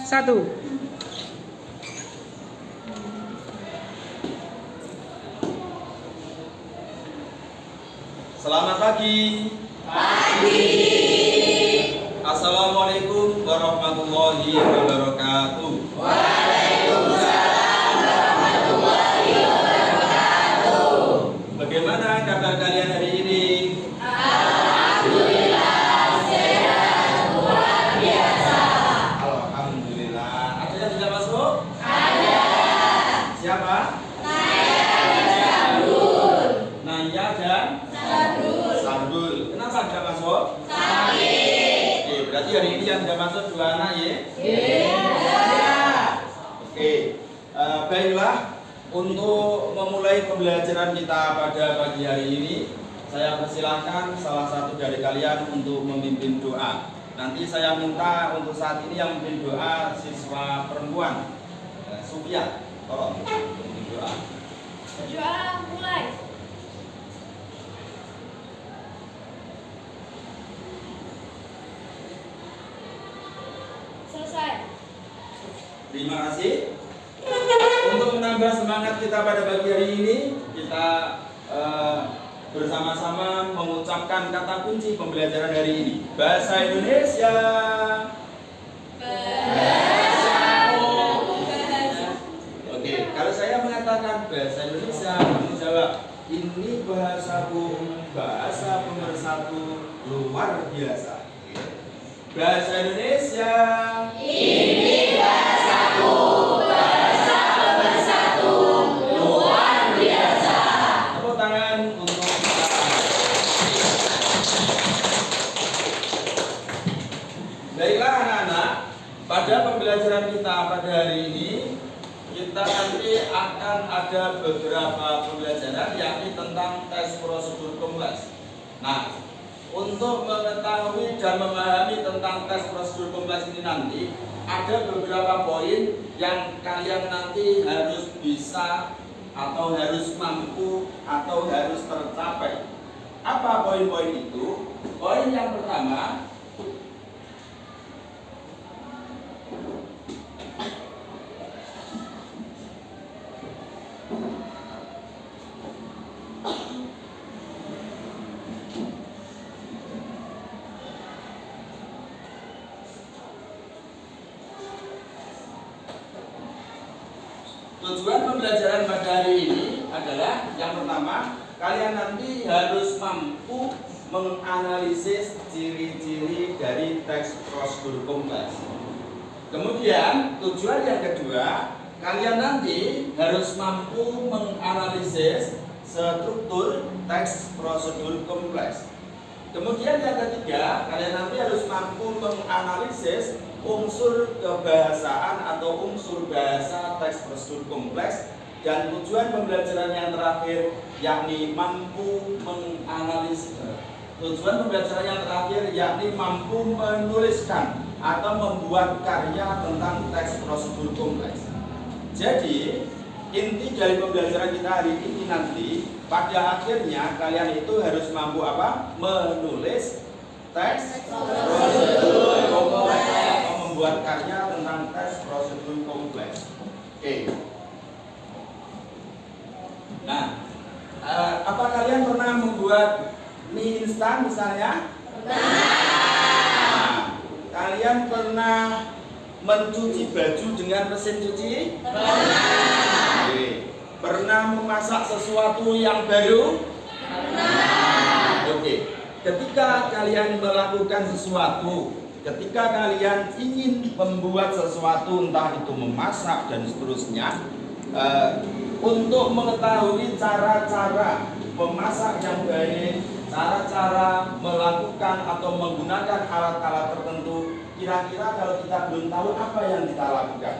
1. Selamat pagi. Pagi. Assalamualaikum warahmatullahi wabarakatuh. Waalaikumsalam warahmatullahi wabarakatuh. Bagaimana kabar kalian hari ini? Alhamdulillah sehat luar biasa. Alhamdulillah. Ada yang sudah masuk? Ada. Siapa? Naya dan Sardul. Kenapa tidak masuk? Sakit. Oke, berarti hari ini yang tidak masuk 2 anak ya? Iya. Oke, baiklah. Untuk memulai pembelajaran kita pada pagi hari ini, saya persilahkan salah satu dari kalian untuk memimpin doa. Nanti saya minta untuk saat ini yang memimpin doa siswa perempuan, Sufia. Tolong memimpin doa. Doa mulai. Selesai. Terima kasih. Untuk menambah semangat kita pada pagi hari ini, kita bersama-sama mengucapkan kata kunci pembelajaran hari ini. Bahasa Indonesia. Oke, kalau saya mengatakan bahasa Indonesia, kamu jawab, ini bahasaku, bahasa pemersatu luar biasa. Bahasa Indonesia. Ini bahasaku, bahasa pemersatu luar biasa. Tepuk tangan untuk kita. Baiklah anak-anak, pada pembelajaran kita pada hari ini, kita nanti akan ada beberapa pembelajaran yakni tentang tes prosedur kompleks. Nah, untuk mengetahui dan memahami tentang tes prosedur kompleks ini nanti, ada beberapa poin yang kalian nanti harus bisa atau harus mampu atau harus tercapai. Apa poin-poin itu? Poin yang pertama, tujuan pembelajaran pada hari ini adalah yang pertama, kalian nanti harus mampu menganalisis ciri-ciri dari teks prosedur kompleks. Kemudian tujuan yang kedua, kalian nanti harus mampu menganalisis struktur teks prosedur kompleks. Kemudian yang ketiga, kalian nanti harus mampu menganalisis unsur kebahasaan atau unsur bahasa teks prosedur kompleks. Dan tujuan pembelajaran yang terakhir yakni mampu menganalisis. Tujuan pembelajaran yang terakhir yakni mampu menuliskan atau membuat karya tentang teks prosedur kompleks. Jadi inti dari pembelajaran kita hari ini nanti pada akhirnya kalian itu harus mampu apa? Menulis teks prosedur kompleks atau membuat karya tentang teks prosedur kompleks. Oke. Nah, apa kalian pernah membuat mie instan misalnya? Nah, kalian pernah mencuci baju dengan mesin cuci? Pernah. Oke. Pernah memasak sesuatu yang baru? Pernah. Oke. Ketika kalian melakukan sesuatu, ketika kalian ingin membuat sesuatu, entah itu memasak dan seterusnya, untuk mengetahui cara-cara memasak yang baik, cara-cara melakukan atau menggunakan alat-alat tertentu, kira-kira kalau kita belum tahu apa yang kita lakukan?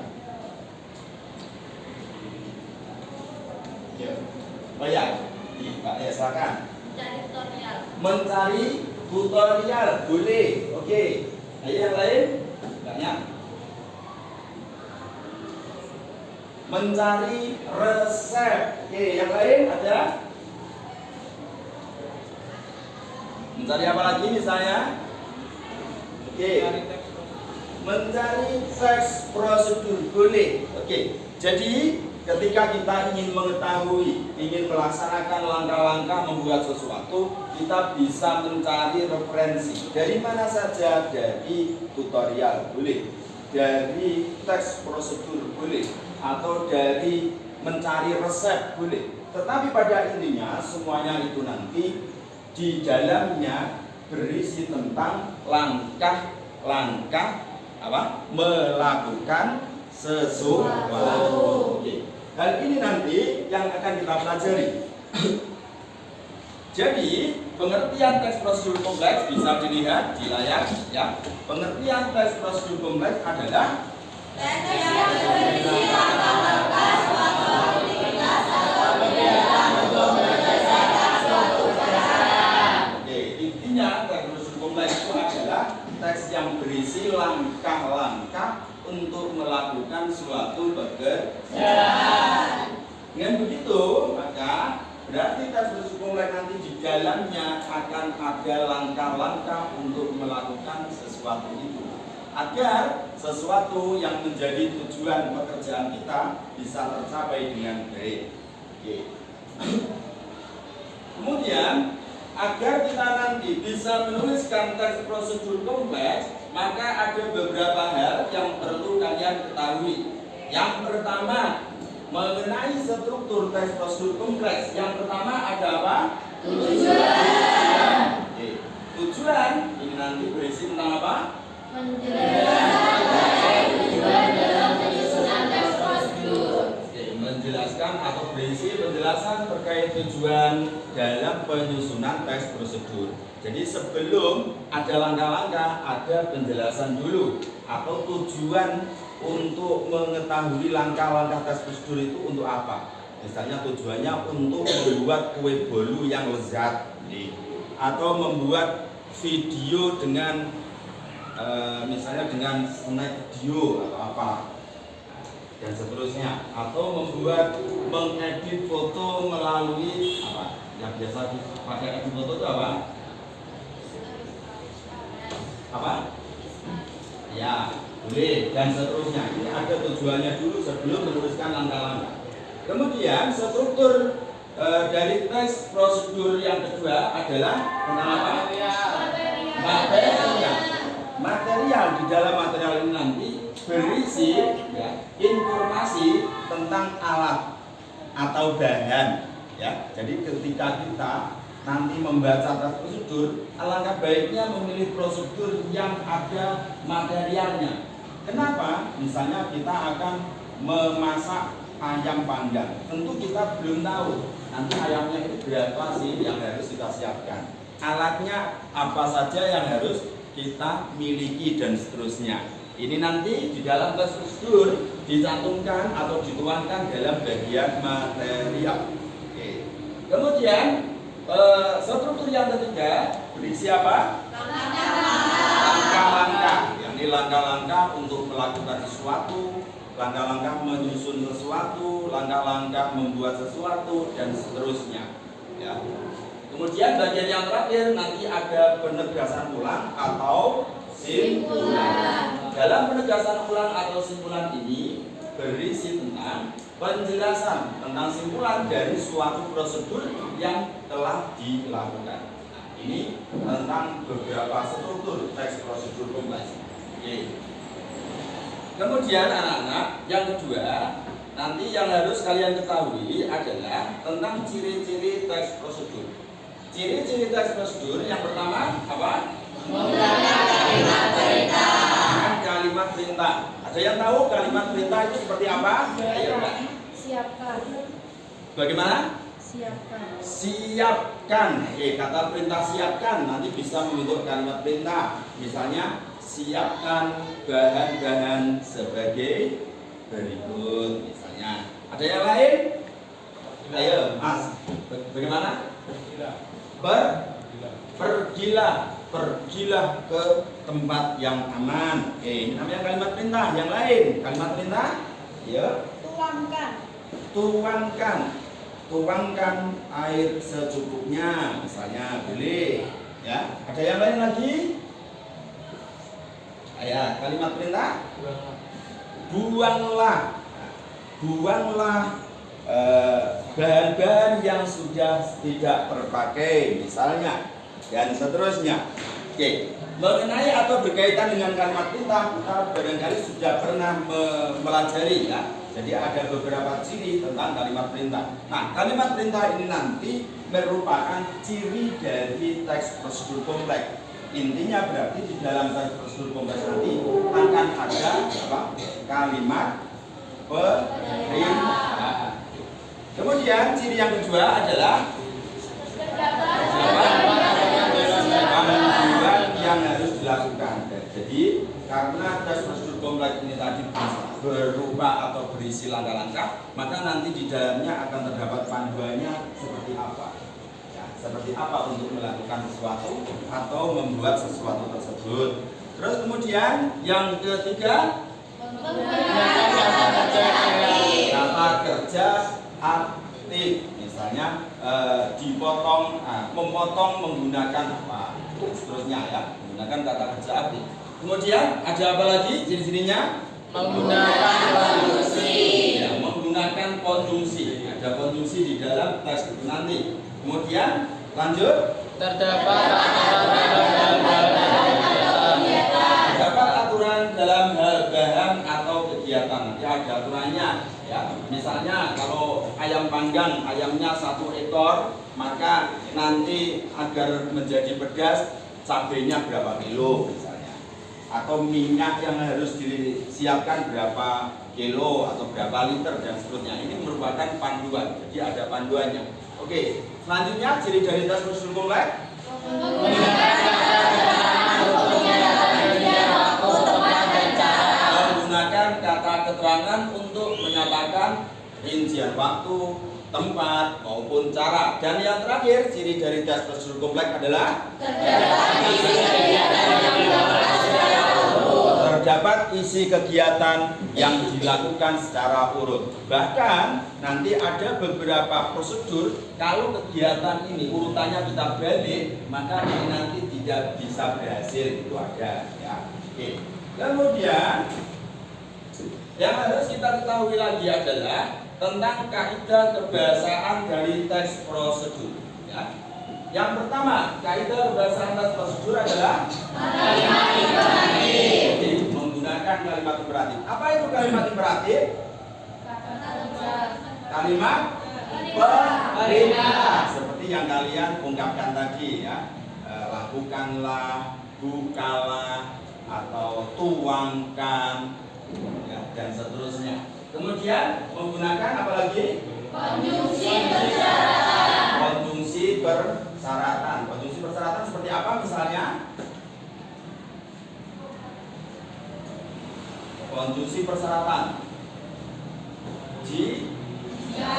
Oh ya, Pak ya silakan. Cari tutorial. Mencari tutorial, boleh. Oke. Ayo yang lain? Banyak. Mencari resep. Oke, yang lain ada? Mencari apa lagi misalnya? Oke. mencari teks prosedur boleh. Oke. Jadi ketika kita ingin mengetahui, ingin melaksanakan langkah-langkah membuat sesuatu, kita bisa mencari referensi. Dari mana saja? Dari tutorial boleh, dari teks prosedur boleh, atau dari mencari resep boleh. Tetapi pada intinya semuanya itu nanti di dalamnya berisi tentang langkah-langkah melakukan sesuatu. Hal ini nanti yang akan kita pelajari. Jadi pengertian teks prosedur kompleks bisa dilihat di layar ya. Pengertian teks prosedur kompleks adalah teks yang berisi langkah-langkah suatu aktivitas atau kegiatan untuk menyelesaikan suatu pekerjaan. Oke, intinya teks prosedur kompleks itu adalah teks yang berisi langkah-langkah untuk melakukan suatu pekerjaan. Dengan begitu, maka berarti teks prosedur kompleks nanti di dalamnya akan ada langkah-langkah untuk melakukan sesuatu itu, agar sesuatu yang menjadi tujuan pekerjaan kita bisa tercapai dengan baik. Oke. Kemudian, agar kita nanti bisa menuliskan teks prosedur kompleks, maka ada beberapa hal yang perlu kalian ketahui. Yang pertama, mengenai struktur teks prosedur kompleks. Yang pertama ada apa? Tujuan. Oke. Tujuan ini nanti berisi tentang apa? Menjelaskan terkait tujuan dalam penyusunan teks prosedur. Oke, menjelaskan atau berisi penjelasan terkait tujuan dalam penyusunan teks prosedur. Jadi sebelum ada langkah-langkah, ada penjelasan dulu atau tujuan untuk mengetahui langkah-langkah teks prosedur itu untuk apa. Misalnya tujuannya untuk membuat kue bolu yang lezat, atau membuat video dengan misalnya dengan snack video atau apa dan seterusnya, atau mengedit foto melalui apa yang biasa dipakai edit foto itu apa ya boleh dan seterusnya. Ini ada tujuannya dulu sebelum menuliskan langkah-langkah. Kemudian struktur dari teks prosedur yang kedua adalah tentang apa? Material. Di dalam material ini nanti berisi ya, informasi tentang alat atau bahan ya. Jadi ketika kita nanti membaca teks prosedur, alangkah baiknya memilih prosedur yang ada materialnya. Kenapa? Misalnya kita akan memasak ayam panggang, tentu kita belum tahu nanti ayamnya itu berapa sih yang harus kita siapkan, alatnya apa saja yang harus kita miliki dan seterusnya. Ini nanti di dalam teks prosedur dicantumkan atau dituangkan dalam bagian material. Oke. Kemudian struktur yang ketiga berisi apa? Langkah-langkah. Yakni langkah-langkah untuk melakukan sesuatu, langkah-langkah menyusun sesuatu, langkah-langkah membuat sesuatu dan seterusnya. Ya. Kemudian bagian yang terakhir nanti ada penegasan ulang atau simpulan. Dalam penegasan ulang atau simpulan ini berisi tentang penjelasan tentang simpulan dari suatu prosedur yang telah dilakukan. Nah, ini tentang beberapa struktur teks prosedur kompleks. Oke. Kemudian anak-anak, yang kedua nanti yang harus kalian ketahui adalah tentang ciri-ciri teks prosedur. Ciri-ciri teks prosedur yang pertama apa? Menggunakan kalimat perintah. Dengan kalimat perintah. Ada yang tahu kalimat perintah itu seperti apa? Ayo, Kak. Siapkan. Bagaimana? Siapkan. Siapkan. Kata perintah siapkan nanti bisa membentuk kalimat perintah. Misalnya siapkan bahan-bahan sebagai berikut. Misalnya. Ada yang lain? Ayo, Mas. Bagaimana? Pergilah ke tempat yang aman. Ini namanya kalimat perintah. Yang lain, kalimat perintah, ya. Tuangkan air secukupnya, misalnya boleh. Ya. Ada yang lain lagi? Ya, kalimat perintah. Buanglah, buanglah bahan-bahan yang sudah tidak terpakai, misalnya, dan seterusnya. Oke, mengenai atau berkaitan dengan kalimat perintah, kita barangkali sudah pernah mempelajari ya. Jadi ada beberapa ciri tentang kalimat perintah. Nah, kalimat perintah ini nanti merupakan ciri dari teks prosedur kompleks. Intinya berarti di dalam teks prosedur kompleks nanti akan ada apa? Kalimat perintah. Kemudian ciri yang kedua adalah panggilan yang harus dilakukan. Jadi karena tes prosedur kompleks ini tadi berupa atau berisi langkah-langkah, maka nanti di dalamnya akan terdapat panduannya seperti apa. Ya, seperti apa untuk melakukan sesuatu atau membuat sesuatu tersebut. Terus kemudian yang ketiga, kata kerja aktif, misalnya dipotong, memotong menggunakan apa, seterusnya ya, menggunakan kata kerja aktif. Kemudian ada apa lagi ciri-cirinya? Menggunakan konjungsi. Ya, menggunakan konjungsi. Ada konjungsi di dalam teks itu nanti. Kemudian lanjut. Terdapat aturan dalam hal bahan atau kegiatan. Nanti ada aturannya. Ya, misalnya kalau ayam panggang, ayamnya 1 ekor, maka nanti agar menjadi pedas, cabenya berapa kilo misalnya, atau minyak yang harus disiapkan berapa kilo atau berapa liter dan seterusnya. Ini merupakan panduan, jadi ada panduannya. Oke, selanjutnya ciri dari tes prosedur kompleks. Menggunakan kata keterangan untuk menyatakan rincian waktu, tempat maupun cara. Dan yang terakhir, ciri dari tes prosedur kompleks adalah terdapat isi kegiatan yang dilakukan secara urut. Bahkan nanti ada beberapa prosedur, kalau kegiatan ini urutannya kita balik, maka ini nanti tidak bisa berhasil, itu ada ya. Oke. Kemudian yang harus kita ketahui lagi adalah tentang kaidah kebahasaan dari teks prosedur ya. Yang pertama, kaidah kebahasaan teks prosedur adalah kalimat imperatif. Menggunakan kalimat imperatif. Apa itu kalimat imperatif? Kalimat perintah. Seperti yang kalian ungkapkan tadi ya. Lakukanlah, bukalah, atau tuangkan ya, dan seterusnya. Kemudian menggunakan apa lagi? Konjungsi persyaratan. Konjungsi persyaratan. Konjungsi persyaratan seperti apa misalnya? Konjungsi persyaratan. Jika,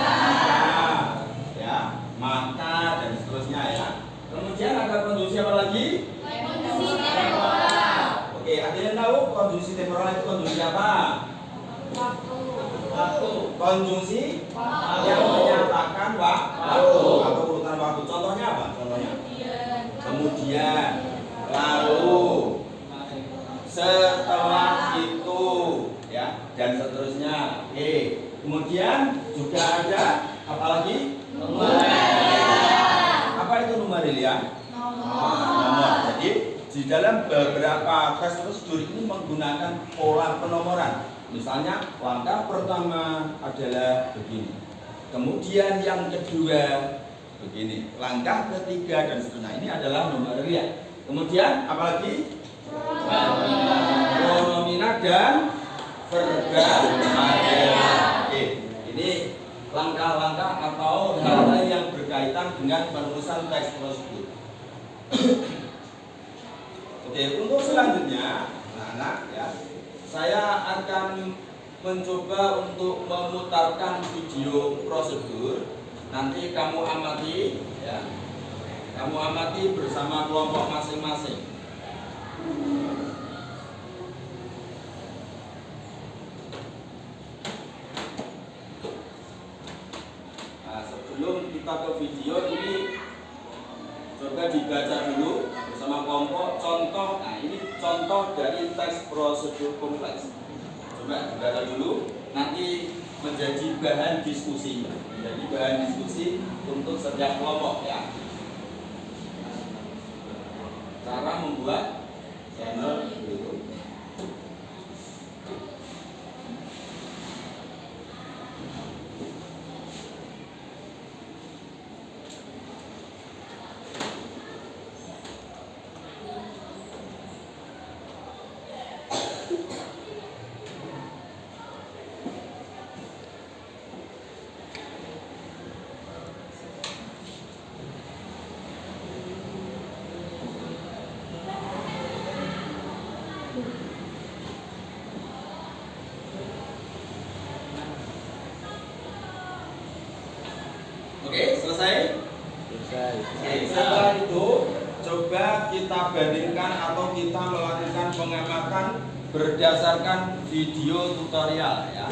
ya, maka dan seterusnya ya. Kemudian ada konjungsi apa lagi? Konjungsi temporal. Oke, ada yang tahu konjungsi temporal itu konjungsi apa? Waktu. Konjungsi yang menyatakan waktu atau urutan waktu. Contohnya apa? Contohnya. Kemudian, lalu, setelah itu, ya, dan seterusnya. Oke. Kemudian juga ada apa lagi? Apa itu numerilia? Nomor. Jadi di dalam beberapa tes prosedur ini menggunakan pola penomoran. Misalnya langkah pertama adalah begini. Kemudian yang kedua begini. Langkah ketiga dan seterusnya. Ini adalah numerilia. Kemudian apalagi? Pronomina dan verbal material. Oke, ini langkah-langkah atau hal-hal yang berkaitan dengan penulisan teks prosedur. Oke, untuk selanjutnya, anak-anak ya, saya akan mencoba untuk memutarkan video prosedur. Nanti kamu amati, ya, kamu amati bersama kelompok masing-masing. Nah, sebelum kita ke video ini, coba dibaca dulu. bersama kelompok. Contoh, nah ini contoh dari teks prosedur kompleks. Coba dibaca dulu, nanti menjadi bahan diskusi, untuk setiap kelompok ya. Cara membuat channel YouTube. Oke, selesai? Oke, setelah itu coba kita bandingkan atau kita melakukan pengamatan berdasarkan video tutorial ya.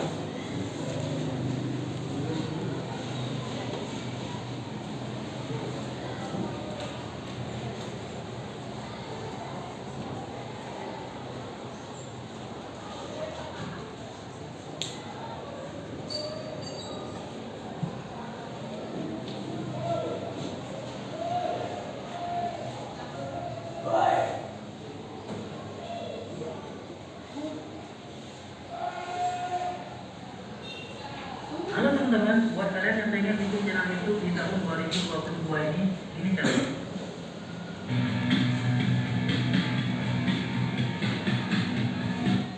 Halo teman-teman, buat kalian yang pengen bikin channel YouTube di tahun 2022 ini caranya.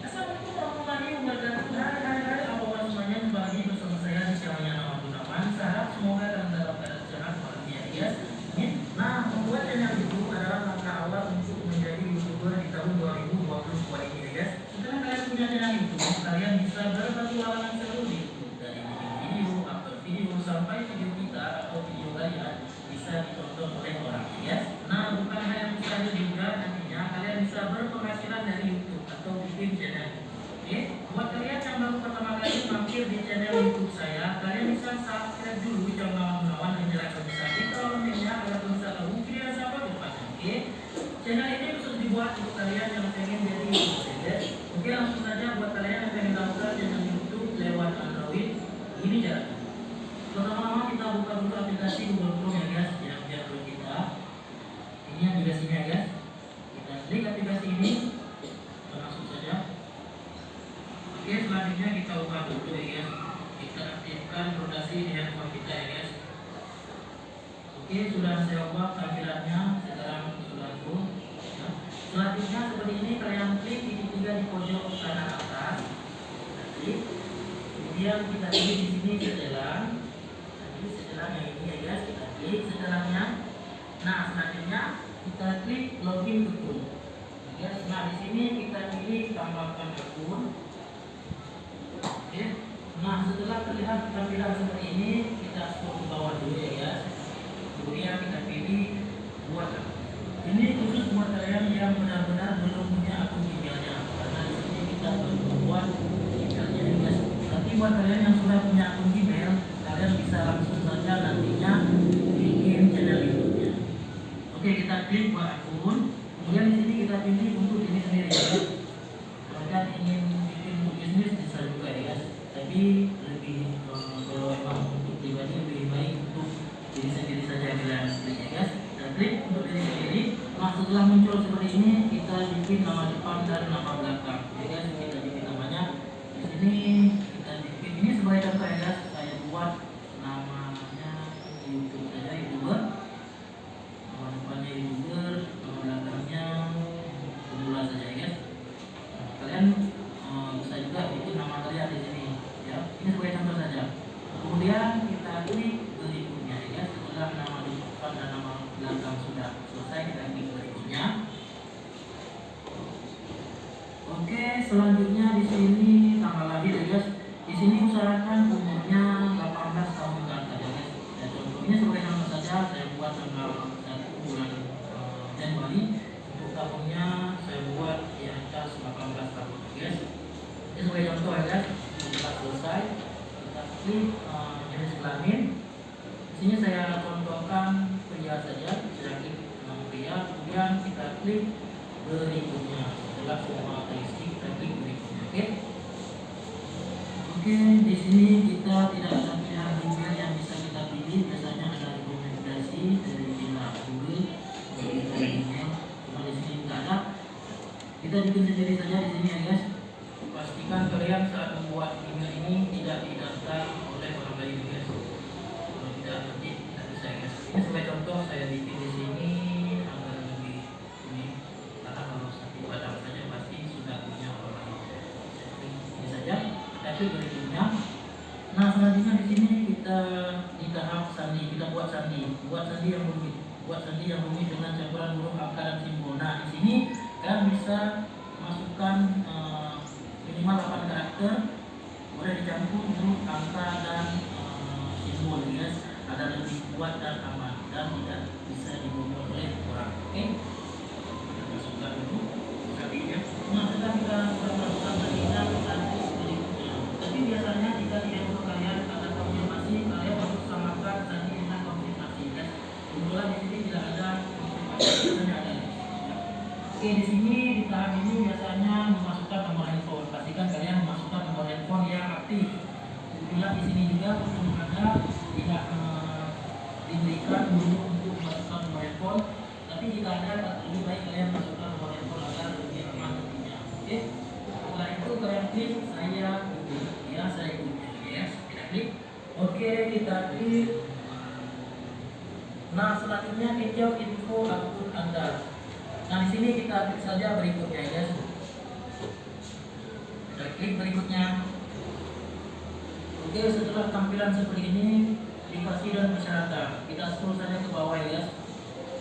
Assalamualaikum warahmatullahi wabarakatuh. Hai, apa kabar semuanya? Kembali lagi bersama saya di channelnya Nama Gunawan. Saya semoga dalam keadaan sehat walafiat ya. Nah, membuat channel YouTube adalah langkah awal untuk menjadi YouTuber di tahun 2022 ini guys. Setelah kalian punya channel YouTube, kalian bisa berpetualangan seru di video sampai video kita atau video kalian bisa ditonton oleh orang ya. Nah, bukan hanya saja juga nantinya kalian bisa berpenghasilan dari YouTube atau bikin channel. Oke, buat kalian yang baru pertama kali mampir di channel YouTube saya, kalian bisa subscribe dulu channel Nama Gunawan dan nyalakan bisa kalau loncengnya agar bisa tahu video siapa depannya. Oke, channel ini khusus dibuat untuk kalian yang pengen jadi YouTuber. Oke, langsung saja buat kalian yang pengen download channel YouTube lewat Android, ini caranya. Pertama-tama kita buka dulu aplikasi Google Chrome ya guys, yang biar dulu kita. Ini aplikasinya guys. Kita klik aplikasi ini, kita masuk saja. Oke, selanjutnya kita buka dulu ya guys. Kita aktifkan rotasi di handphone kita ya guys. Oke, sudah saya ubah tampilannya, sekarang sudah full. Ya. Selanjutnya seperti ini, kalian klik titik 3 di pojok kanan atas. Kita klik. Kemudian kita pilih di sini setelan. Setelahnya ini ya guys, kita klik setelahnya. Nah, selanjutnya kita klik login akun. Guys, nah di sini kita pilih tambahkan akun. Oke. Nah, setelah terlihat tampilan seperti ini, kita scroll ke bawah dulu ya guys. Kemudian kita pilih buat akun. Ini khusus buat kalian yang benar-benar belum punya akun Gmailnya, karena di sini kita membuat Gmailnya ya guys. Tapi buat kalian yang sudah punya akun Gmail, kalian bisa langsung saja nantinya bikin channel YouTube-nya. Oke, kita klik buat akun. Kemudian di sini kita pilih untuk ini sendiri ya. Kalian ingin bikin untuk bisnis bisa juga ya guys. Tapi lebih kalau memang untuk pribadi lebih baik untuk diri sendiri saja kalian klik ya guys. Kita klik untuk diri sendiri. Nah, setelah muncul seperti ini, kita bikin nama depan dan nama belakang. Ya guys, kita bikin namanya di sini. Kita bikin ini sebagai contoh ya guys. Saya buat namanya YouTube saja, YouTuber. Nama depannya YouTuber, nama belakangnya pemula saja ya guys. Nah, kalian bisa juga bikin nama kalian di sini ya. Ini sebagai contoh saja. Kemudian kita klik berikutnya ya guys. Setelah nama depan dan nama belakang sudah selesai, kita klik berikutnya. Oke, selanjutnya di sini tanggal lahir ya guys. Di sini usahakan umurnya 18 tahun ke atas ya guys. Ya, contohnya sebagai contoh saja, saya buat tanggal 1 bulan Januari. Untuk tahunnya saya buat di atas 18 tahun ya guys. Ini sebagai contoh ya guys. Setelah selesai, kita klik jenis kelamin. Di sini saya contohkan pria saja, saya klik pria. Kemudian kita Oke, di sini kita tidak ada pilihan email yang bisa kita pilih. Biasanya ada rekomendasi dari pihak Google, dari email. Cuma di sini nggak ada. Kita bikin sendiri saja di sini ya guys. Pastikan kalian saat membuat email ini tidak didaftar oleh orang lain guys. Kalau tidak nanti tidak bisa ya guys. Ini sebagai contoh saya bikin di sini agar lebih ini, karena kalau nanti padang saja pasti sudah punya orang lain. Ini saja. Tapi berikutnya, nah selanjutnya di sini kita di tahap sandi, kita buat sandi yang rumit dengan campuran huruf angka dan simbol. Nah di sini kalian bisa masukkan minimal 8 karakter, boleh dicampur huruf angka dan simbol, guys, agar lebih kuat dan aman dan tidak bisa dibobol oleh orang. Oke, kita masukkan dulu tadinya. Nah setelah kita masukkan tadinya nanti berikutnya. Tapi biasanya jika tidak perlu kalian ada konfirmasi, kalian harus samakan tadi dengan konfirmasi, guys. Kebetulan di sini tidak ada konfirmasi, hanya ada. Oke, di sini di tahap ini biasanya memasukkan nomor handphone. Pastikan kalian memasukkan nomor handphone yang aktif. Kebetulan di sini juga untuk Anda tidak diberikan dulu untuk memasukkan nomor handphone. Tapi jika Anda lebih baik kalian masukkan nomor handphone agar lebih aman tentunya. Oke. Setelah itu kalian klik saya ikuti. Ya, saya ikuti. Ya, kita klik. Oke, kita klik. Nah, selanjutnya tinjau info akun Anda. Nah, di sini kita klik saja berikutnya ya, guys. Kita klik berikutnya. Oke, setelah tampilan seperti ini, privasi dan persyaratan, kita scroll saja ke bawah ya, guys.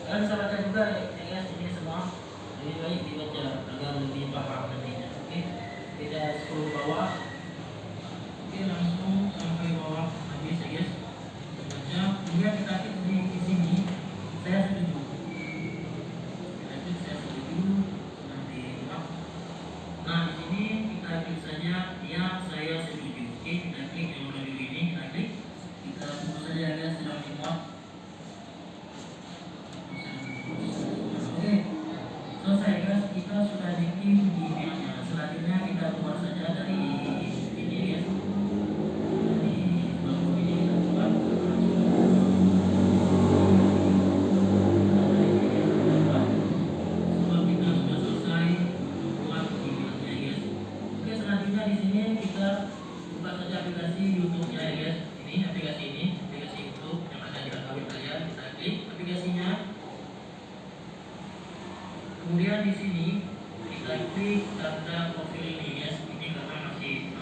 Kalian bisa baca juga ya, guys, ini semua. Lebih baik dibaca agar lebih paham nantinya. Oke, kita scroll bawah. Oke, langsung sampai bawah habis ya, guys. Kita baca. Kemudian kita klik di sini. Saya setuju. Nah, di sini kita klik saja ya, saya setuju. Oke, kita klik yang warna biru ini, kita klik. Kita tunggu saja ya, sedang dimuat. Oke, selesai guys, kita sudah bikin di emailnya. Selanjutnya kita keluar saja dari ini ya. Dari lampu ini kita keluar. Di sini kita buka saja aplikasi YouTube-nya ya, guys. Ini aplikasi YouTube yang ada di akun kalian. Kita klik aplikasinya. Kemudian di sini kita klik tanda profil ini, guys. Ini karena masih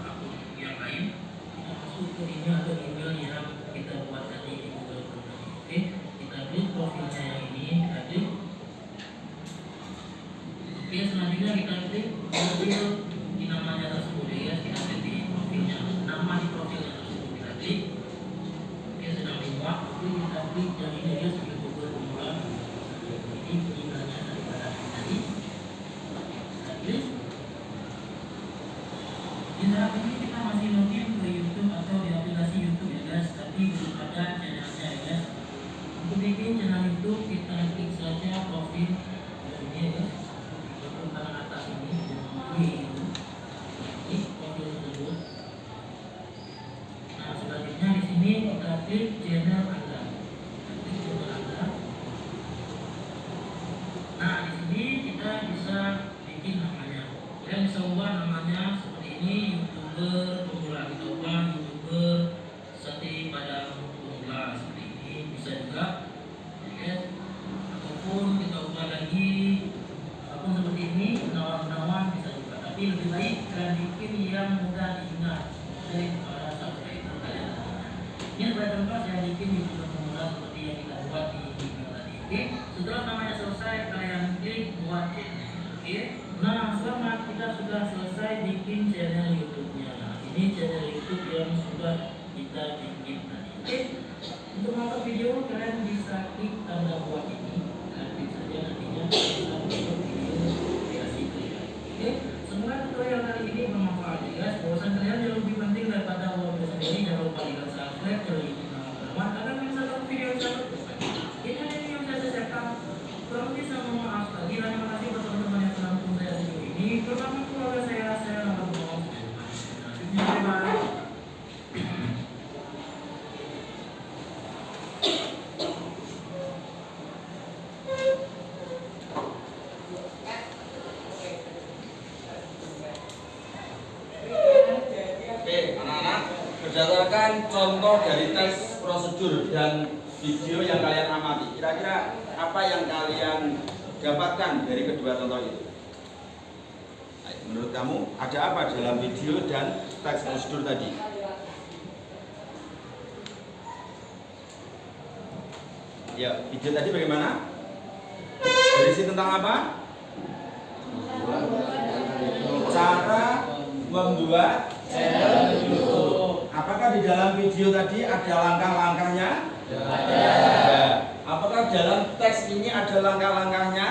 akun yang lain. Kita masuk ke ini atau email yang kita buat tadi di Google Chrome. Oke, kita klik profilnya yang ini. Kita klik. Oke, selanjutnya kita klik profil di namanya tersebut ya, kita klik di profilnya, nama di profilnya tersebut kita klik. Oke, sedang dibuat. Oke, kita klik yang ini ya, sebagai Google Chrome. Ini emailnya daripada tadi. Kita klik. Di saat ini kita masih login ke YouTube atau di aplikasi YouTube ya, guys, tapi belum ada channelnya ya, guys. Untuk bikin channel YouTube kita klik saja profil ini ya, guys. Untuk kanan atas ini, profil tersebut. Nah, selanjutnya di sini kita klik channel Anda. Klik channel Anda. Nah, di sini kita bisa bikin namanya. Kalian bisa ubah namanya seperti ini, YouTuber pemula. Kita ubah YouTuber Sate Padang Pemula seperti ini, bisa juga, ya, ataupun kita ubah lagi akun seperti ini, penawan-penawan bisa juga. Tapi lebih baik kalian bikin yang mudah diingat oleh para subscriber kalian. Ini sebagai contoh saya bikin YouTuber pemula seperti yang kita buat di video tadi. Oke, setelah namanya selesai kalian klik buat channel. Oke, nah selamat, kita sudah selesai bikin channel YouTube-nya. Nah, ini channel YouTube yang sudah kita bikin tadi. Oke, untuk nonton video kalian bisa klik tanda buat ini. Kalian klik saja, nantinya bisa masuk video kreasi kalian. Oke, semoga tutorial kali ini bermanfaat ya, guys. Bahwasan kalian yang lebih penting daripada uang sendiri, jangan lupa di subscribe, channel ini teman agar bisa dapat video selanjutnya. Ini hanya yang saya siapkan. Kurang lebih saya mohon maaf lagi. Terima kasih buat teman-teman yang telah mendukung saya di video ini. Terutama keluarga saya akan mohon. Terima kasih. berdasarkan contoh dari teks prosedur dan video yang kalian amati. Kira-kira apa yang kalian dapatkan dari kedua contoh itu? Menurut kamu ada apa dalam video dan teks prosedur tadi? Ya, video tadi bagaimana? Berisi tentang apa? Cara membuat channel YouTube. Apakah di dalam video tadi ada langkah-langkahnya? Ada. Apakah dalam teks ini ada langkah-langkahnya?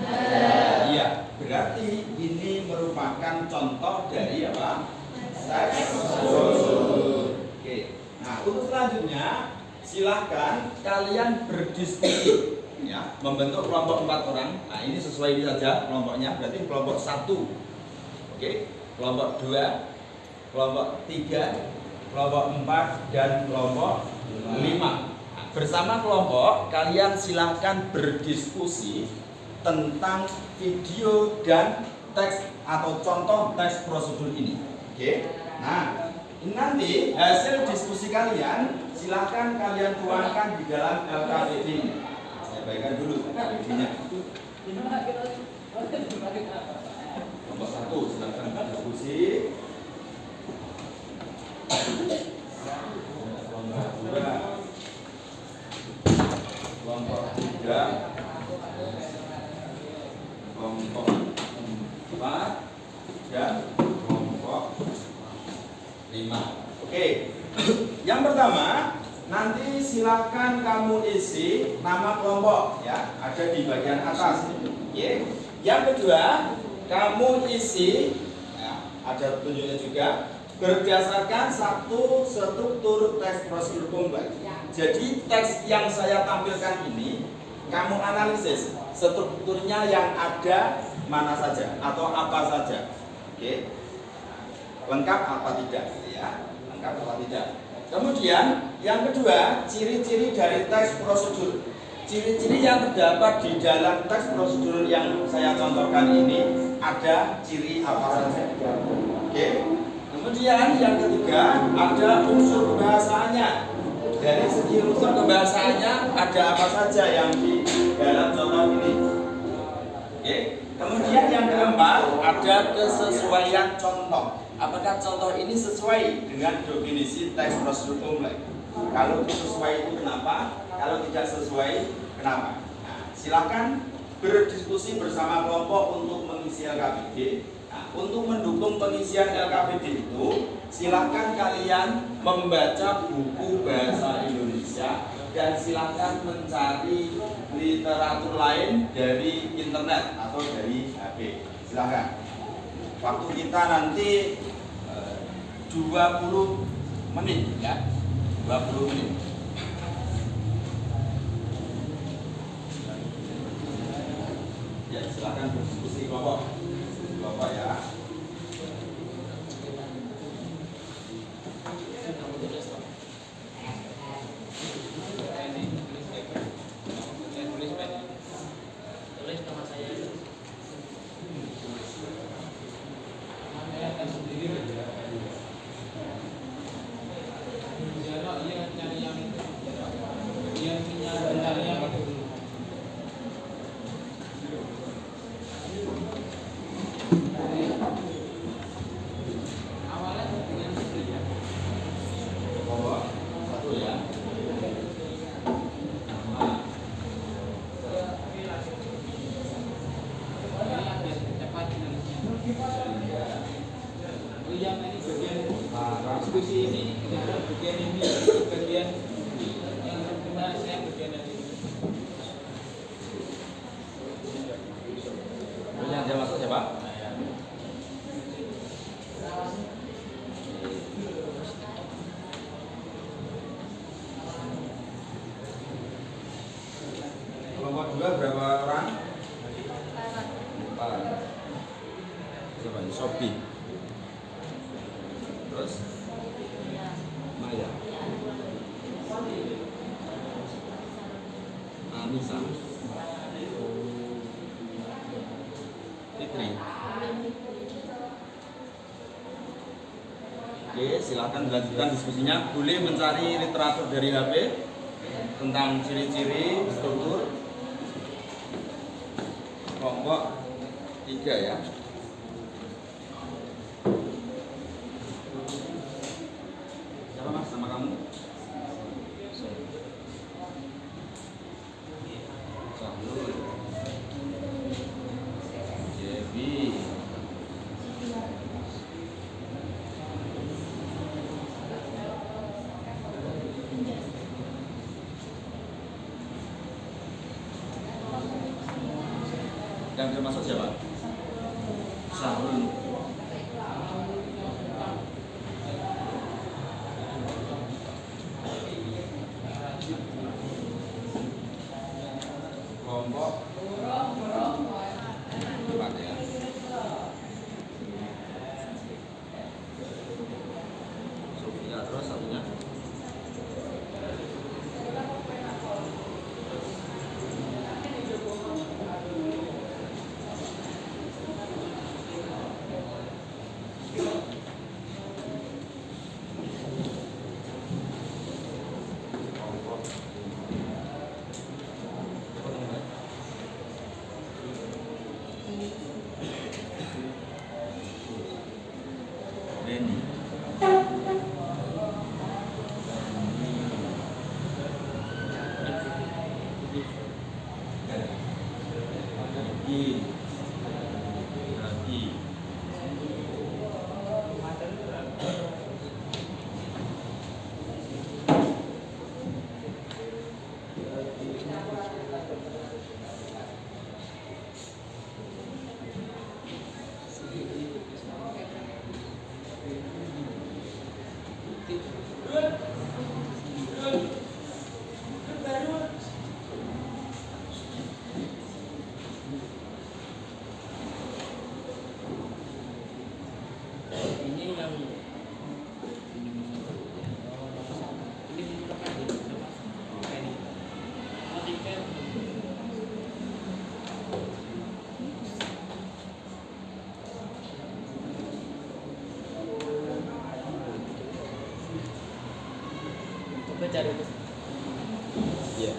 Ada. Iya, berarti ini merupakan contoh dari apa? Teks prosedur. Oke. Nah, untuk selanjutnya silahkan kalian berdiskusi. Ya, membentuk kelompok 4 orang. Nah, ini sesuai ini saja kelompoknya. Berarti kelompok 1. Oke, kelompok 2, kelompok 3, kelompok 4 dan kelompok 5. Nah, bersama kelompok kalian silahkan berdiskusi tentang video dan teks atau contoh teks prosedur ini. Oke. Nah, ini nanti hasil diskusi kalian silahkan kalian tuangkan di dalam LKPD ini. Baikkan dulu LKPD-nya. Nomor 1 silakan diskusi. Nomor 2, kelompok 3, kelompok 4 dan kelompok 5. Oke. Yang pertama, nanti silakan kamu isi nama kelompok ya, ada di bagian atas. Oke. Yang kedua, kamu isi ya, ada petunjuknya juga berdasarkan satu struktur teks prosedur kompleks. Jadi teks yang saya tampilkan ini kamu analisis strukturnya yang ada mana saja atau apa saja. Oke. Lengkap apa tidak ya? Lengkap apa tidak? Kemudian yang kedua, ciri-ciri dari teks prosedur. Ciri-ciri yang terdapat di dalam teks prosedur yang saya contohkan ini ada ciri apa saja. Oke. Kemudian yang ketiga ada unsur kebahasaannya. Dari segi unsur kebahasaannya ada apa saja yang di dalam contoh ini. Oke. Kemudian yang keempat ada kesesuaian contoh. Apakah contoh ini sesuai dengan definisi teks prosedur kompleks? Kalau sesuai itu kenapa? Kalau tidak sesuai kenapa? Nah, silakan berdiskusi bersama kelompok untuk mengisi LKPD. Nah, untuk mendukung pengisian LKPD itu, silakan kalian membaca buku bahasa Indonesia dan silakan mencari literatur lain dari internet atau dari HP. Silakan. Waktu kita nanti 20 menit ya. 20 menit. Ya, silakan berdiskusi kelompok. Kelompok ya. Tulis nama saya. Kelompok 1 ya. Yang ini bagian diskusi ini adalah bagian ini bagian yang benar saya bagian dari ini. Yang dia masuk siapa? Kelompok 2 berapa orang? 4. Siapa ini? Sobi. Terus Maya. Oke, silakan dilanjutkan diskusinya. Boleh mencari literatur dari HP tentang ciri-ciri struktur kelompok 3 ya. Siapa Mas nama kamu? Sahrul. Jebi. Yang termasuk siapa? Sahrul. Kelompok 4 ya. Sofia terus satunya. Benny. Lagi. Ini yang coba cari. Iya.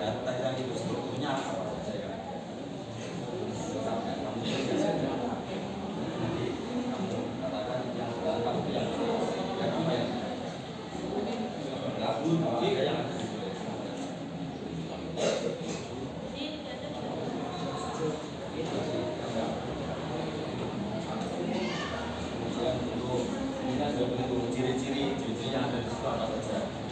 ya, pertanyaan itu strukturnya apa saja ya. Kamu biasanya nanti kamu katakan yang kamu yang apa ya? Lagu juga yang ada di untuk ciri-ciri yang ada di situ apa saja.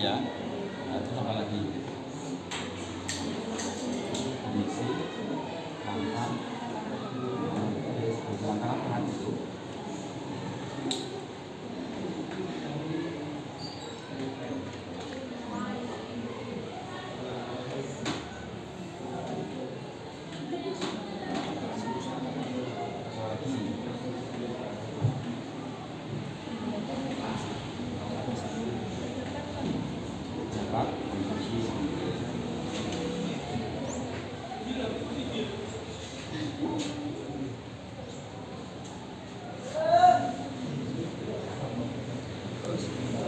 ya. Nah, terus apa lagi? Diisi, langkah, langkah apa itu? Cepat, kunci.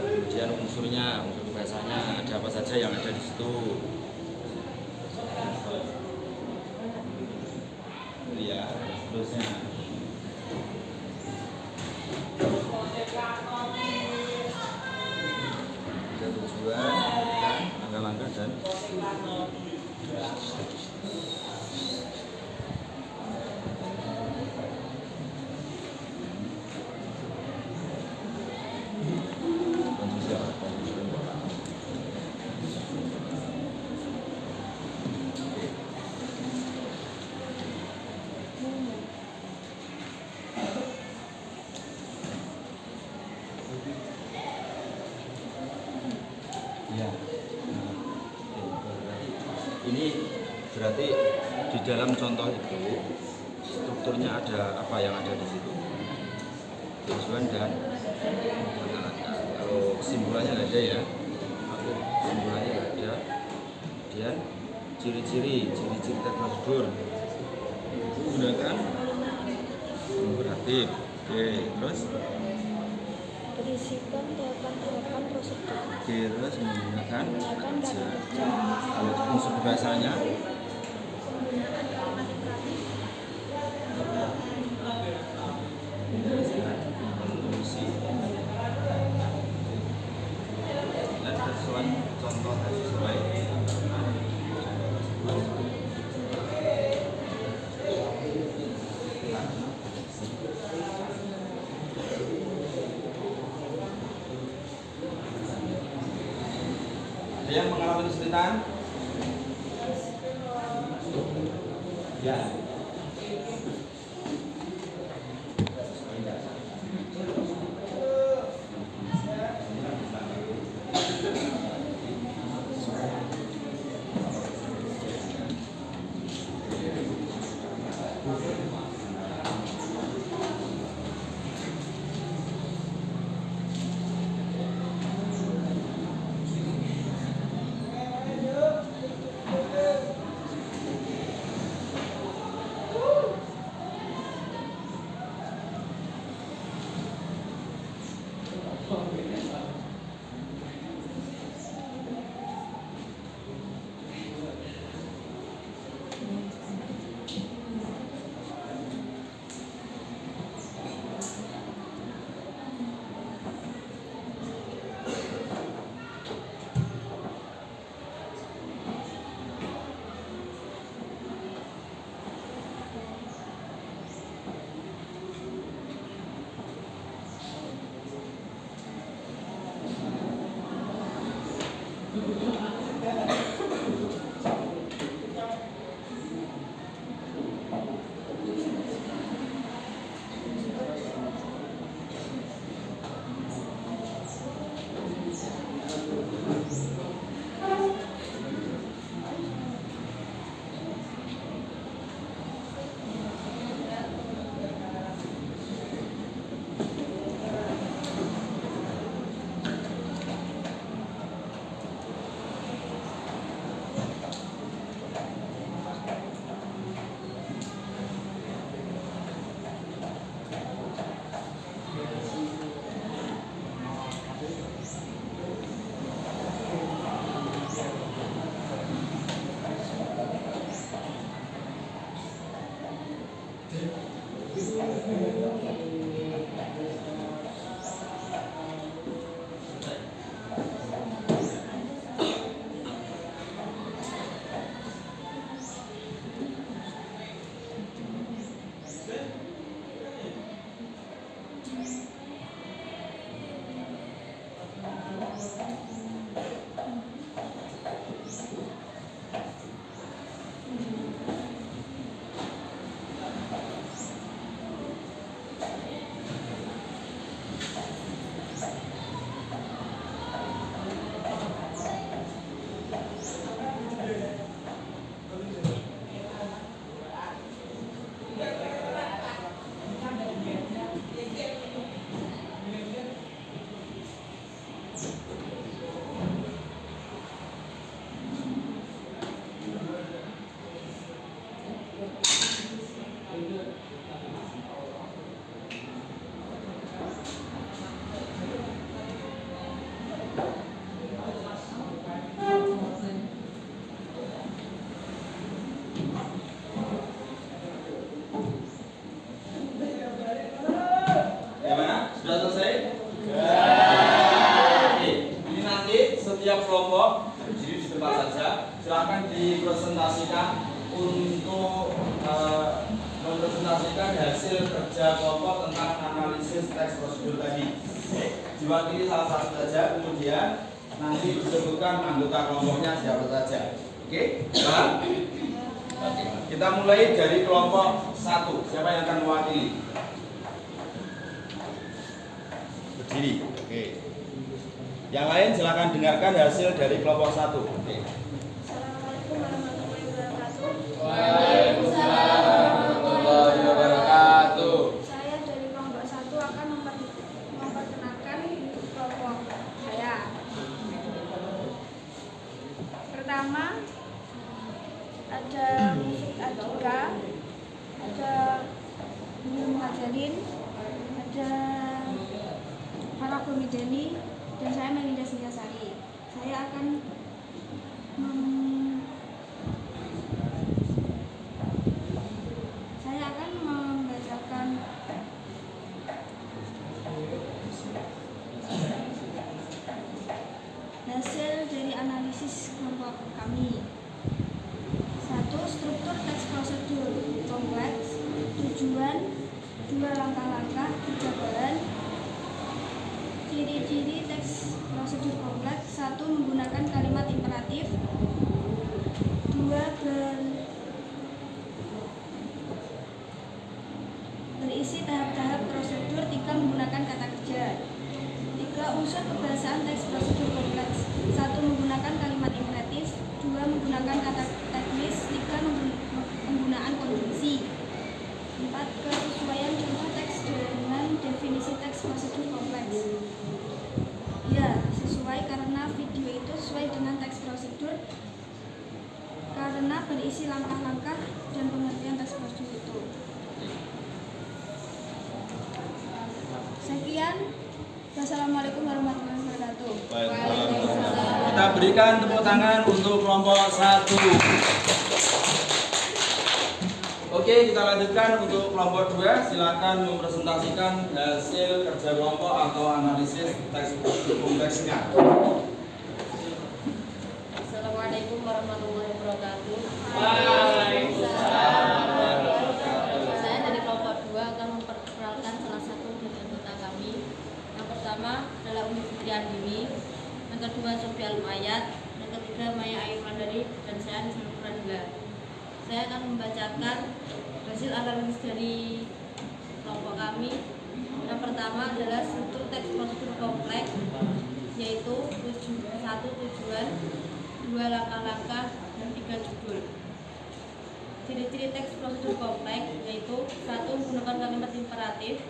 Kemudian unsurnya, unsur bahasanya ada apa saja yang ada di situ. Iya, terusnya. Ada tujuan, langkah-langkah dan kondisi apa? Ya. Ini berarti di dalam contoh itu strukturnya ada apa yang ada di situ? Tujuan dan langkah-langkah. Kalau simbolannya nggak ada ya, aku simbolannya nggak ada. Kemudian ciri-ciri tes prosedur gunakan imperatif. Oke, terus Berisikan tahapan-tahapan prosedur. oke, terus menggunakan Menggunakan kata kerja. kerja. Kalau unsur bahasanya fungsi dan sesuai contoh sesuai ada yang mengalami kesulitan? Ya. kelompok berdiri di tempat saja. Silakan dipresentasikan untuk mempresentasikan hasil kerja kelompok tentang analisis teks prosedur tadi. Oke, diwakili salah satu saja, kemudian nanti disebutkan anggota kelompoknya siapa saja. Oke, paham? Oke, kita mulai dari kelompok 1. Siapa yang akan mewakili? Berdiri. Oke. Yang lain silakan dengarkan hasil dari kelompok 1. Oke. Assalamualaikum warahmatullahi wabarakatuh. Waalaikumsalam warahmatullahi wabarakatuh. Saya dari kelompok 1 akan memperkenalkan kelompok saya. Pertama ada Musik Adika, ada Muhajalin, ada Farah Komideni, dan saya Melinda Singasari. Saya akan membacakan hasil dari analisis kelompok kami. 1. Struktur teks prosedur kompleks. Tujuan, 2 langkah-langkah, 3 bahan. Ciri-ciri teks prosedur kompleks. 1. Menggunakan kalimat imperatif. 2. Berisi tahap-tahap prosedur. 3. Menggunakan kata kerja. 3. Unsur kebahasaan teks prosedur kompleks. 1. Menggunakan kalimat imperatif. 2. Menggunakan kata teknis. 3. Penggunaan konjungsi. 4. Kesesuaian contoh teks dengan definisi teks prosedur kompleks. Ya, sesuai karena video itu sesuai dengan teks prosedur karena berisi langkah-langkah dan pengertian teks prosedur itu. Sekian. Wassalamualaikum warahmatullahi wabarakatuh. Kita berikan tepuk tangan untuk kelompok 1. Oke, kita lanjutkan untuk kelompok 2. Silakan mempresentasikan hasil kerja kelompok atau analisis teks prosedur kompleksnya. Assalamualaikum warahmatullahi wabarakatuh. Saya dari kelompok 2 akan memperkenalkan salah satu dari anggota kami. Yang pertama adalah Umi Fitri Andini, yang kedua Sofi Almayat, yang ketiga Maya Ayu Mandari, dan saya Anis Nurfrandila. Saya akan membacakan hasil analisis dari kelompok kami. Yang pertama adalah struktur teks prosedur kompleks, yaitu 1. Tujuan, 2. Langkah-langkah, dan 3. Judul. Ciri-ciri teks prosedur kompleks yaitu 1. Menggunakan kalimat imperatif,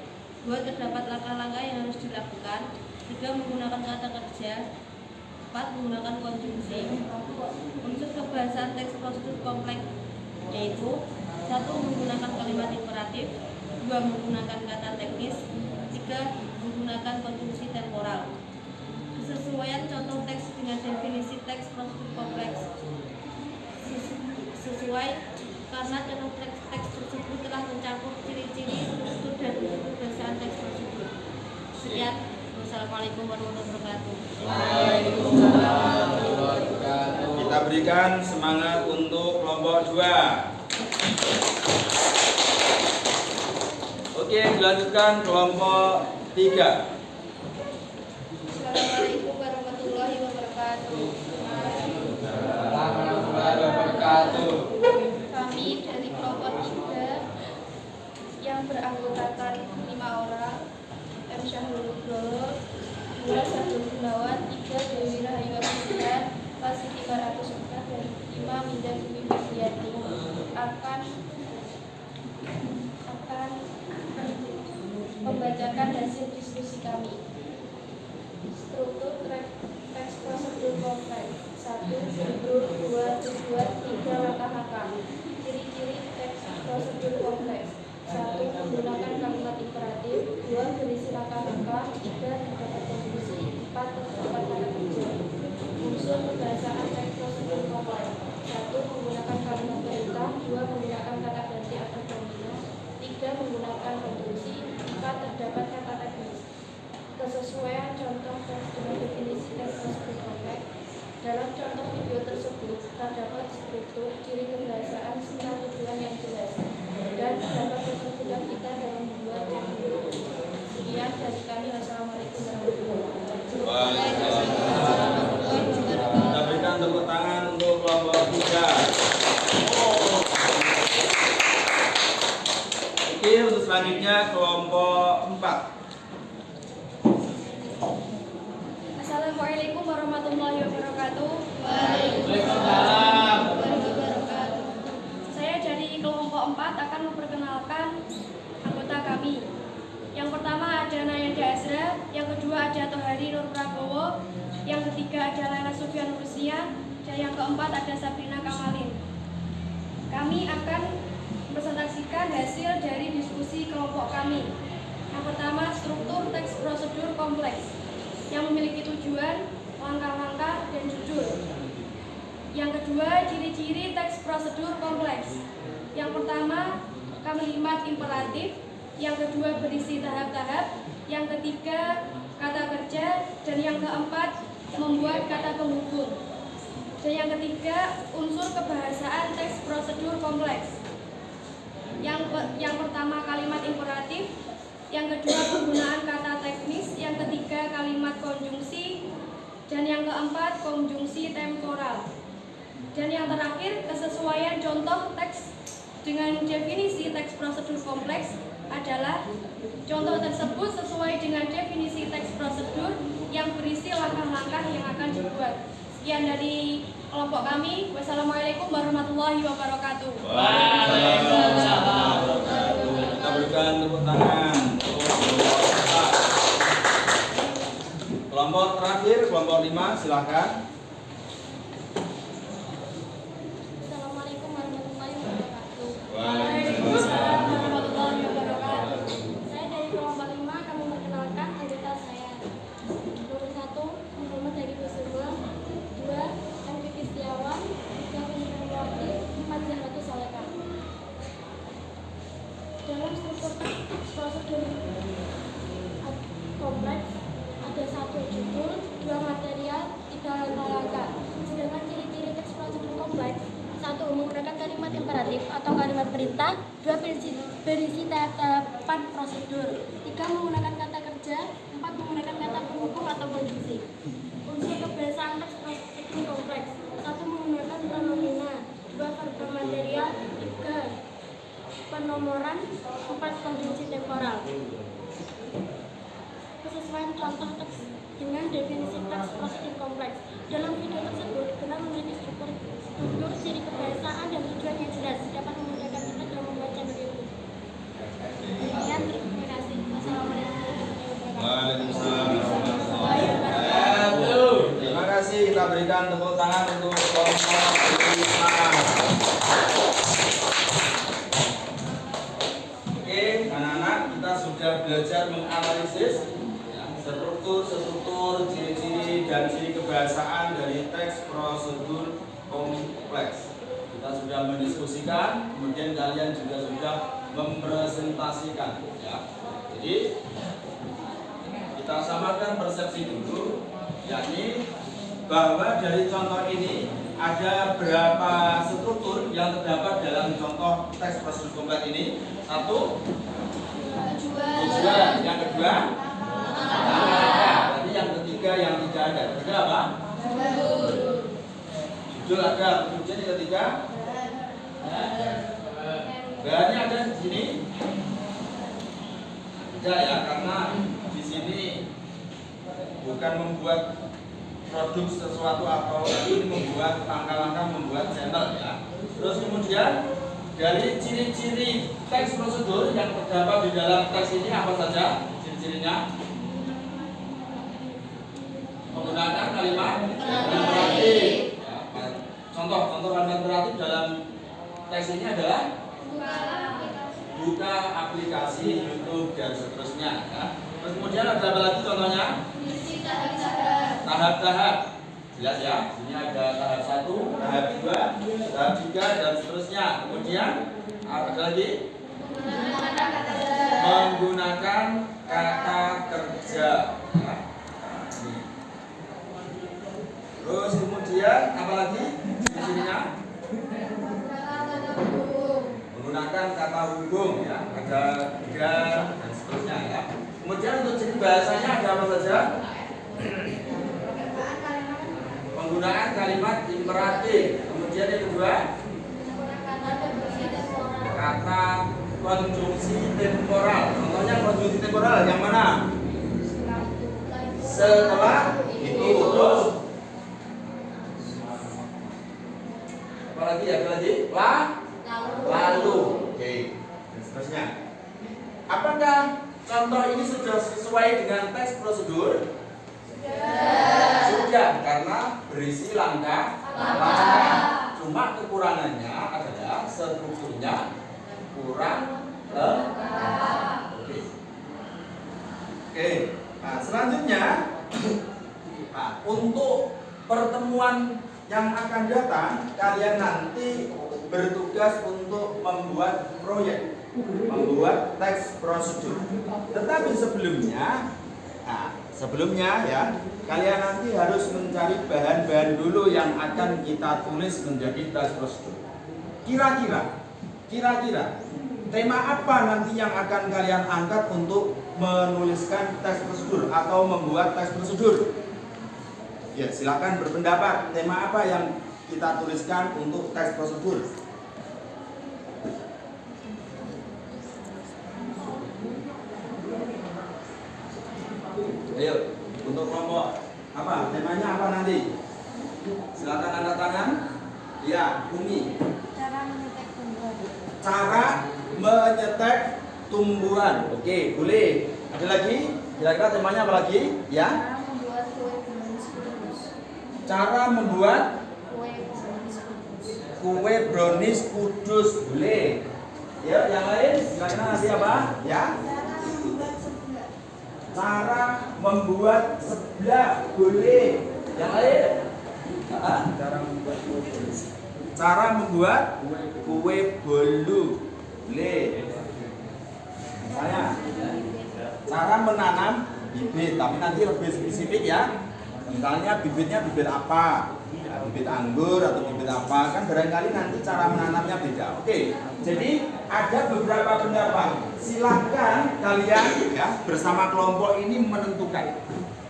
2. Terdapat langkah-langkah yang harus dilakukan, 3. Menggunakan kata kerja, 4. Menggunakan konjungsi. Unsur kebahasaan teks prosedur kompleks yaitu 1. Menggunakan kalimat imperatif, 2. Menggunakan kata teknis, 3. Menggunakan konjungsi temporal. Kesesuaian contoh teks dengan definisi teks prosedur kompleks sesuai karena contoh teks tersebut telah mencakup ciri-ciri, struktur, dan unsur kebahasaan teks prosedur. Sekian. Wassalamualaikum warahmatullahi wabarakatuh. Waalaikumsalam warahmatullahi wabarakatuh. Kita berikan semangat untuk kelompok 2. Oke, dilanjutkan kelompok 3. Assalamualaikum warahmatullahi wabarakatuh. Warahmatullahi wabarakatuh. Kami dari kelompok 3 yang beranggotakan 5 orang: M. Syahrul Nugroho, 2. Sadul Gunawan, 3. Dewi Rahayu Abdillah, 4. Siti Baratus Ukah, dan 5. Minda Dewi Fitriati akan membacakan hasil diskusi kami. Struktur teks prosedur kompleks. 1. Judul, 2. Tujuan, 3. Langkah-langkah. Ciri-ciri teks prosedur kompleks. 1. Menggunakan kalimat imperatif, 2. Berisi langkah-langkah, 3. Terdapat konjungsi, 4. Terdapat kata kerja. Unsur kebahasaan teks prosedur kompleks. 1. Menggunakan kalimat perintah, 2. Menggunakan kata ganti atau domino, 3. Menggunakan konjungsi, 4. Terdapat kata teknis. Kesesuaian contoh teks dengan definisi teks prosedur kompleks. Dalam contoh video tersebut terdapat struktur, ciri kebahasaan, serta tujuan yang jelas, dan dapat mempermudah kita dalam membuat video. Sekian dari kami. Wassalamualaikum warahmatullahi wabarakatuh. Kita berikan tepuk tangan untuk kelompok 3. Oke, untuk selanjutnya kelompok 4. Assalamualaikum warahmatullahi wabarakatuh. Waalaikumsalam. Saya dari kelompok 4 akan memperkenalkan anggota kami. Yang pertama ada Nayanda Azra, yang kedua ada Tohari Nur Prabowo, yang ketiga ada Laila Sofia Nursia, dan yang keempat ada Sabrina Kamalin. Kami akan mempresentasikan hasil dari diskusi kelompok kami. Yang pertama, struktur teks prosedur kompleks yang memiliki tujuan, langkah-langkah, dan judul. Yang kedua, ciri-ciri teks prosedur kompleks. Yang pertama, kalimat imperatif. Yang kedua, berisi tahap-tahap. Yang ketiga, kata kerja. Dan yang keempat, membuat kata penghubung. Dan yang ketiga, unsur kebahasaan teks prosedur kompleks. Yang pertama, kalimat imperatif. Yang kedua, penggunaan kata teknis. Yang ketiga, kalimat konjungsi. Dan yang keempat, konjungsi temporal. Dan yang terakhir, kesesuaian contoh teks dengan definisi teks prosedur kompleks adalah contoh tersebut sesuai dengan definisi teks prosedur yang berisi langkah-langkah yang akan dibuat. Sekian dari kelompok kami. Wassalamualaikum warahmatullahi wabarakatuh. Waalaikumsalam. Kita berikan tepuk tangan. Kelompok terakhir, kelompok 5, silakan. Assalamualaikum warahmatullahi wabarakatuh. Waalaikumsalam. warahmatullahi wabarakatuh. Saya dari kelompok 5 akan memperkenalkan anggota saya. Nomor 1, Muhammad Hadi Kusuma. 2, Henry Setiawan. 3, Febriawati. 4, Zahratus Saleka. Dalam struktur prosedur kompleks ada 1 judul, 2 material, 3 langkah-langkah. Sedangkan ciri-ciri teks prosedur kompleks: 1. Menggunakan kalimat imperatif atau kalimat perintah. 2. Berisi tahap-tahapan prosedur. 3. Menggunakan kata kerja. 4. Menggunakan kata penghubung atau konjungsi. Unsur kebahasaan teks prosedur kompleks: 1. Menggunakan pronomina. 2. Verba material. 3. Penomoran. 4. Konjungsi temporal. Kesesuaian contoh teks dengan definisi teks prosedur kompleks. Dalam video tersebut benar memiliki struktur, ciri kebahasaan, dan tujuan yang jelas dapat memudahkan kita dalam membaca video. Sekian, terima kasih. Wassalamualaikum warahmatullahi wabarakatuh. Terima kasih. Kita berikan tepuk tangan untuk kelompok 5. Oke, anak-anak, kita sudah belajar menganalisis struktur, ciri-ciri, dan ciri kebahasaan dari teks prosedur kompleks. Kita sudah mendiskusikan, kemudian kalian juga sudah mempresentasikan. Ya. Jadi kita samakan persepsi dulu, yakni bahwa dari contoh ini ada berapa struktur yang terdapat dalam contoh teks prosedur kompleks ini. 1, tujuan. Yang kedua, berarti yang ketiga yang tidak ada. Ketiga apa? Judul ada. Kemudian yang ketiga, bahannya ada di sini. Tidak ya, karena di sini bukan membuat produk sesuatu atau ini membuat langkah-langkah membuat channel ya. Terus kemudian dari ciri-ciri teks prosedur yang terdapat di dalam teks ini apa saja ciri-cirinya? Menggunakan kalimat imperatif. Ya, contoh kalimat imperatif dalam teks ini adalah buka aplikasi YouTube dan seterusnya. Ya. Terus kemudian ada apa lagi contohnya? Tahap-tahap. Jelas ya. Ini ada tahap 1, tahap 2, tahap 3 dan seterusnya. Kemudian ada lagi? Menggunakan kata kerja. Ya. Terus kemudian apa lagi di sininya? Menggunakan kata hubung ya, ada 3 dan seterusnya ya. Kemudian untuk ciri bahasanya ada apa saja? Penggunaan kalimat imperatif. Kemudian yang kedua, kata konjungsi temporal. Contohnya konjungsi temporal yang mana? Setelah itu. Terus apa lagi? Ada lagi? Lalu. Oke. Dan seterusnya. Apakah contoh ini sudah sesuai dengan teks prosedur? Sudah, karena berisi langkah. Cuma kekurangannya adalah strukturnya kurang lengkap. Oke. Nah, selanjutnya untuk pertemuan yang akan datang, kalian nanti bertugas untuk membuat proyek, membuat teks prosedur. Tetapi sebelumnya ya, kalian nanti harus mencari bahan-bahan dulu yang akan kita tulis menjadi teks prosedur. Kira-kira tema apa nanti yang akan kalian angkat untuk menuliskan teks prosedur atau membuat teks prosedur? Ya, silakan berpendapat. Tema apa yang kita tuliskan untuk teks prosedur? Ayo, untuk kelompok apa? Temanya apa nanti? Silakan angkat tangan. Ya, Umi. Cara menyetek tumbuhan. Cara menyetek tumbuhan. Oke, boleh. Ada lagi? Kira-kira temanya apa lagi? Ya. Cara membuat kue brownies kudus. Cara membuat kue brownies kudus. Boleh. Ya, yang lain? Kira-kira nanti apa? Ya. Cara membuat seblak. Boleh. Yang lain? Cara membuat kue bolu. Boleh. Misalnya cara menanam bibit, tapi nanti lebih spesifik ya. Misalnya bibitnya bibit apa? Ya, bibit anggur atau bibit apa? Kan barangkali nanti cara menanamnya beda. Oke. Jadi ada beberapa pendapat. Silakan kalian ya bersama kelompok ini menentukan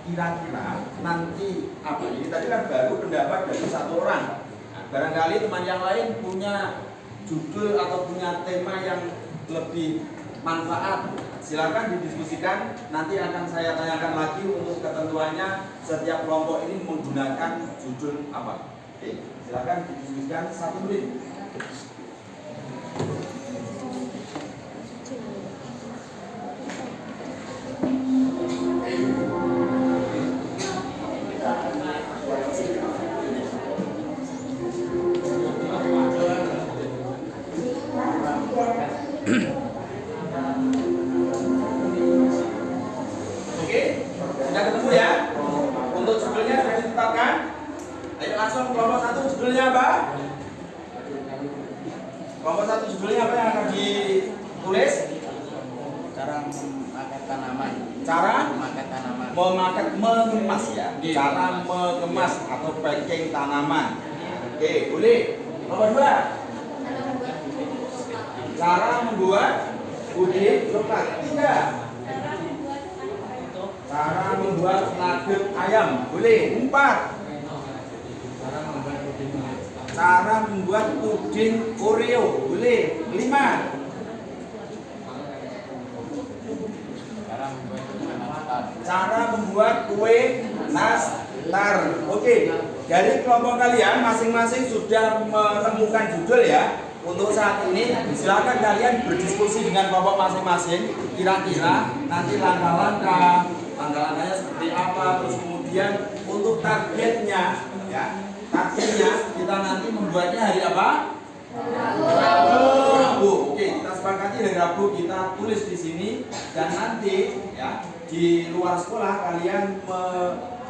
kira-kira nanti apa. Ini tadi kan baru pendapat dari satu orang. Nah, barangkali teman yang lain punya judul atau punya tema yang lebih manfaat, silakan didiskusikan. Nanti akan saya tanyakan lagi untuk ketentuannya setiap kelompok ini menggunakan judul apa. Oke, silakan didiskusikan 1 menit. Kelompok 1 judulnya apa yang akan ditulis? Cara memakai tanaman. Cara Memakai tanaman. mengemas ya. Cara mengemas atau packing tanaman. Oke, boleh. Nomor 2. Cara membuat puding coklat. 3. Cara membuat nugget ayam. Boleh. 4. Cara membuat puding Oreo. Boleh. 5. Cara membuat kue nastar. Oke. Dari kelompok kalian masing-masing sudah menemukan judul ya. Untuk saat ini silakan kalian berdiskusi dengan kelompok masing-masing. Kira-kira nanti langkah-langkahnya seperti apa. Terus kemudian untuk targetnya ya. Targetnya kita nanti membuatnya hari apa? Rabu. Oke, kita sepakati hari Rabu kita tulis di sini dan nanti ya di luar sekolah kalian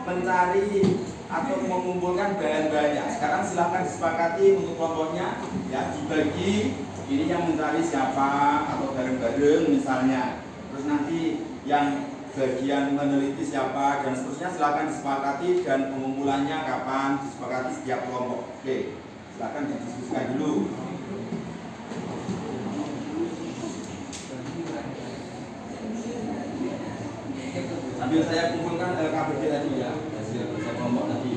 mencari atau mengumpulkan bahan-bahannya. Sekarang silahkan disepakati untuk kelompoknya ya dibagi. Ini yang mencari siapa atau bareng-bareng misalnya. Terus nanti yang bagian meneliti siapa dan seterusnya silakan disepakati, dan pengumpulannya kapan disepakati setiap kelompok. Oke, silakan didiskusikan dulu. Sambil saya kumpulkan LKPD tadi ya, hasil kerja kelompok tadi.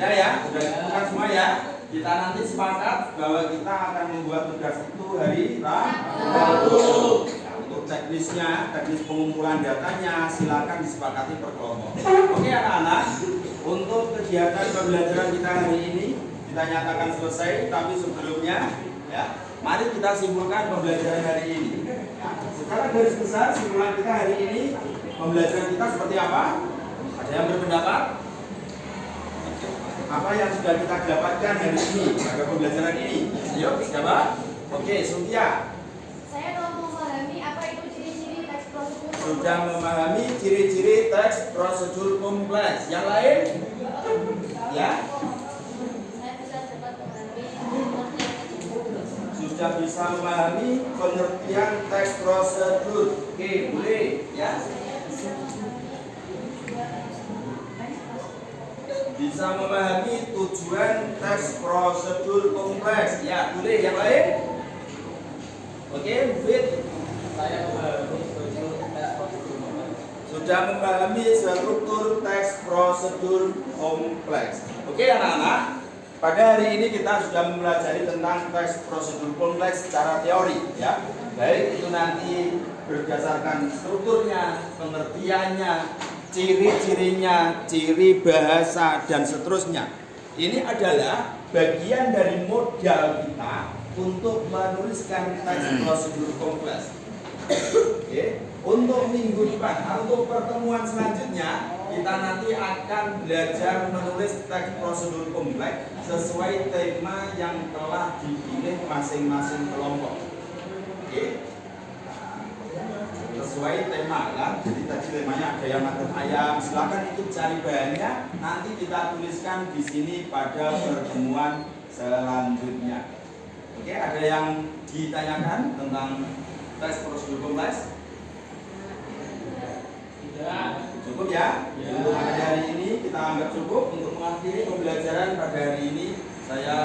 Sudah ya, sudah ditentukan semua ya. Kita nanti sepakat bahwa kita akan membuat tugas itu hari Rabu. Ya, untuk checklistnya, checklist pengumpulan datanya, silakan disepakati per kelompok. Oke anak-anak, untuk kegiatan pembelajaran kita hari ini kita nyatakan selesai. Tapi sebelumnya, ya, mari kita simpulkan pembelajaran hari ini. Ya, secara garis besar simpulan kita hari ini, pembelajaran kita seperti apa? Ada yang berpendapat? Apa yang sudah kita dapatkan hari ini pada pembelajaran ini? Ayo, siapa? Oke, Suntia. Saya telah memahami apa itu ciri-ciri teks prosedur. Sudah memahami ciri-ciri teks prosedur kompleks. Yang lain? Ya? Saya bisa dapat memahami pengertian Sudah bisa memahami pengertian teks prosedur. Oke, boleh. Ya? Bisa memahami tujuan teks prosedur kompleks. Ya, boleh. Yang lain? Oke, Mufid. Saya memahami struktur teks prosedur kompleks. Sudah memahami struktur teks prosedur kompleks. Oke, anak-anak. Pada hari ini kita sudah mempelajari tentang teks prosedur kompleks secara teori, ya. Baik itu nanti berdasarkan strukturnya, pengertiannya, ciri-cirinya, ciri bahasa, dan seterusnya. Ini adalah bagian dari modal kita untuk menuliskan teks prosedur kompleks. Oke. Untuk minggu depan atau untuk pertemuan selanjutnya, kita nanti akan belajar menulis teks prosedur kompleks sesuai tema yang telah dipilih masing-masing kelompok. Oke. Sesuai tema kan, jadi tadi temanya ada yang makan ayam, silakan ikut cari bahannya, nanti kita tuliskan di sini pada pertemuan selanjutnya. Oke, ada yang ditanyakan tentang teks prosedur kompleks? Cukup ya? Untuk pada hari ini kita anggap cukup. Untuk mengakhiri pembelajaran pada hari ini, saya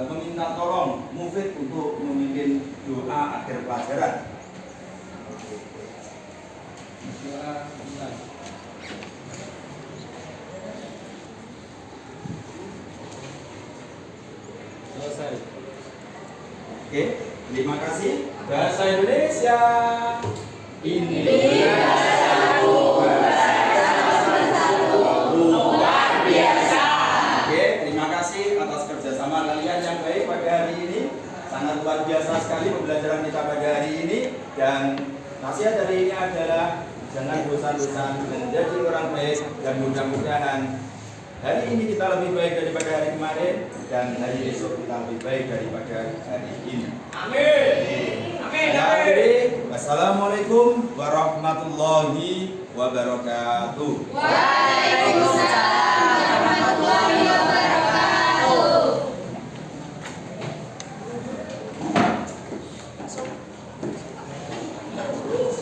meminta tolong Mufid untuk memimpin doa akhir pelajaran. Selesai. Oke, terima kasih. Bahasa Indonesia. Indonesia luar biasa. Oke, terima kasih atas kerjasama kalian yang baik pada hari ini. Sangat luar biasa sekali pembelajaran kita pada hari ini. Dan nasihat dari ini adalah jangan bosan-bosan menjadi orang baik, dan mudah-mudahan hari ini kita lebih baik daripada hari kemarin, dan hari esok kita lebih baik daripada hari ini. Amin. Amin. Wassalamualaikum warahmatullahi wabarakatuh. Waalaikumsalam warahmatullahi wabarakatuh.